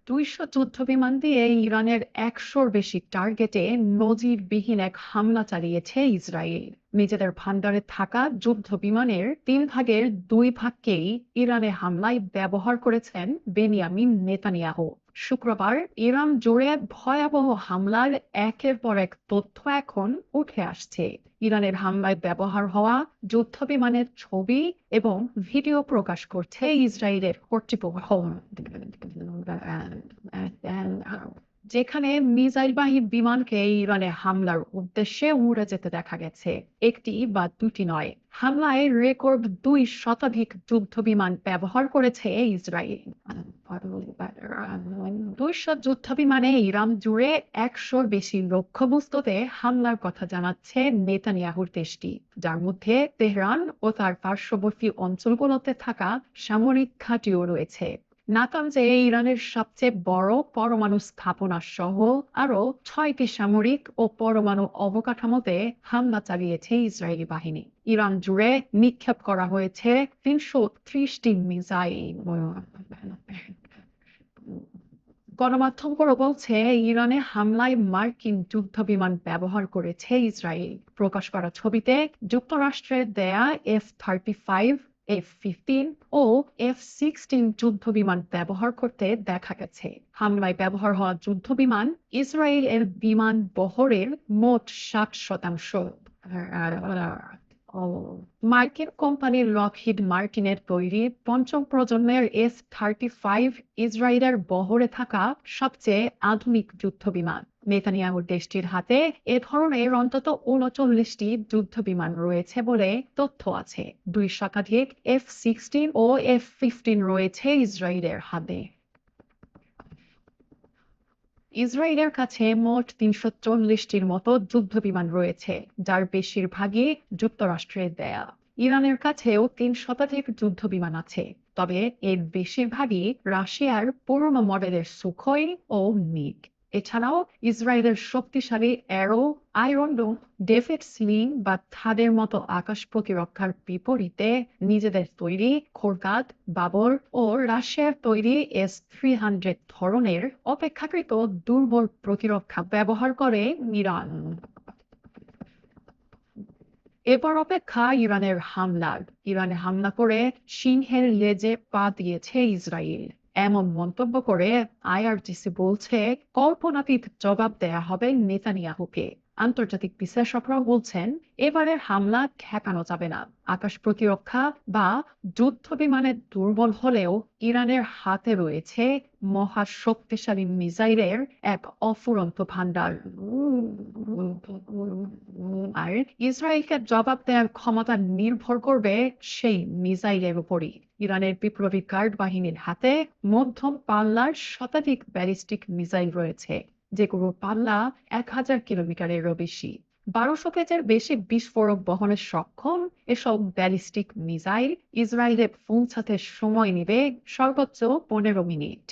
200 যুদ্ধবিমান দিয়ে ইরানের 100-র বেশি টার্গেটে নজিরবিহীন এক হামলা চালিয়েছে ইসরায়েল। নিজেদের ভান্ডারে থাকা যুদ্ধবিমানের 3/2 ভাগকেই ইরানে হামলায় ব্যবহার করেছেন বেনিয়ামিন নেতানিয়াহু। শুক্রবার ইরান জুড়ে ভয়াবহ হামলার একের পর এক তথ্য এখন উঠে আসছে। ইরানের হামলায় ব্যবহার হওয়া যুদ্ধবিমানের ছবি এবং ভিডিও প্রকাশ করছে ইসরায়েলের কর্তৃপক্ষ, যেখানে মিসাইলবাহী বিমানকে ইরানে হামলার উদ্দেশ্যে উড়ে যেতে দেখা গেছে। একটি বা দুটি নয়, হামলায় রেকর্ড 2 শতাধিক যুদ্ধবিমান ব্যবহার করেছে ইসরায়েল। 200 যুদ্ধবিমানে ইরান জুড়ে 100-র বেশি লক্ষ্যবস্তুতে হামলার কথা জানাচ্ছে নেতানিয়াহুর দেশটি, যার মধ্যে তেহরান ও তার পার্শ্ববর্তী অঞ্চলগুলোতে থাকা সামরিক ঘাঁটিও রয়েছে। নাতানজে ইরানের সবচেয়ে বড় পরমাণু স্থাপনা সহ আরো 6টি সামরিক ও পরমাণু অবকাঠামোতে হামলা চালিয়েছে ইসরায়েলি বাহিনী। ইরান জুড়ে নিক্ষেপ করা হয়েছে 330টি মিসাইল। গণমাধ্যমগুলো বলছে ইরানে হামলায় মার্কিন যুদ্ধবিমান ব্যবহার করেছে ইসরায়েল। প্রকাশ করা ছবিতে যুক্তরাষ্ট্রের দেয়া F-35, F-15 ও F-16 যুদ্ধবিমান ব্যবহার করতে দেখা গেছে। হামলায় ব্যবহার হওয়া যুদ্ধবিমান ইসরায়েলের বিমান বহরের মোট 60%। মার্কিন কোম্পানি লকহিড মার্টিনের তৈরি পঞ্চম প্রজন্মের F-35 ইসরায়েলের বহরে থাকা সবচেয়ে আধুনিক যুদ্ধবিমান। নেতানিয়াহুর দেশটির হাতে এ ধরনের অন্তত 39টি যুদ্ধবিমান রয়েছে বলে তথ্য আছে। 2 শতাধিক F-16 ও F-15 রয়েছে ইসরায়েলের হাতে। ইসরায়েলের কাছে মোট 340টির মতো যুদ্ধবিমান রয়েছে, যার বেশিরভাগই যুক্তরাষ্ট্রের দেয়া। ইরানের কাছেও 3 শতাধিক যুদ্ধবিমান আছে, তবে এর বেশিরভাগই রাশিয়ার পুরনো মডেলের সুখোই ও মিগ। এছাড়াও ইসরায়েলের শক্তিশালী অ্যারো, আয়রন ডোম, ডেভিড স্লিং বা থাদের মতো আকাশ প্রতিরক্ষার বিপরীতে নিজেদের তৈরি খোরকাদ, বাবর ও রাশিয়ার তৈরি S-300 ধরনের অপেক্ষাকৃত দুর্বল প্রতিরক্ষা ব্যবহার করে ইরান। এবার অপেক্ষা ইরানের হামলার। ইরানে হামলা করে সিংহের লেজে পা দিয়েছে ইসরায়েল, এমন মন্তব্য করে আইআরজিসি বলছে কল্পনাতীত জবাব দেয়া হবে নেতানিয়াহুকে। আন্তর্জাতিক বিশ্লেষকরা বলছেন এবারের হামলা ঠেকানো যাবে না। আকাশ প্রতিরক্ষা বা যুদ্ধ বিমানে দুর্বল হলেও ইরানের হাতে রয়েছে মহা শক্তিশালী মিসাইলের এক অফুরন্ত ভান্ডার। আর ইসরায়েলকে জবাব দেওয়ার ক্ষমতা নির্ভর করবে সেই মিসাইলের উপরই। ইরানের বিপ্লবী গার্ড বাহিনীর হাতে মধ্যম পাল্লার শতাধিক ব্যালিস্টিক মিসাইল রয়েছে, যেগুলোর পাল্লা 1000 কিলোমিটারেরও বেশি। 1200 কেজির বেশি বিস্ফোরক বহনে সক্ষম এসব ব্যালিস্টিক মিসাইল ইসরায়েলে পৌঁছাতে সময় নেবে সর্বোচ্চ 15 মিনিট।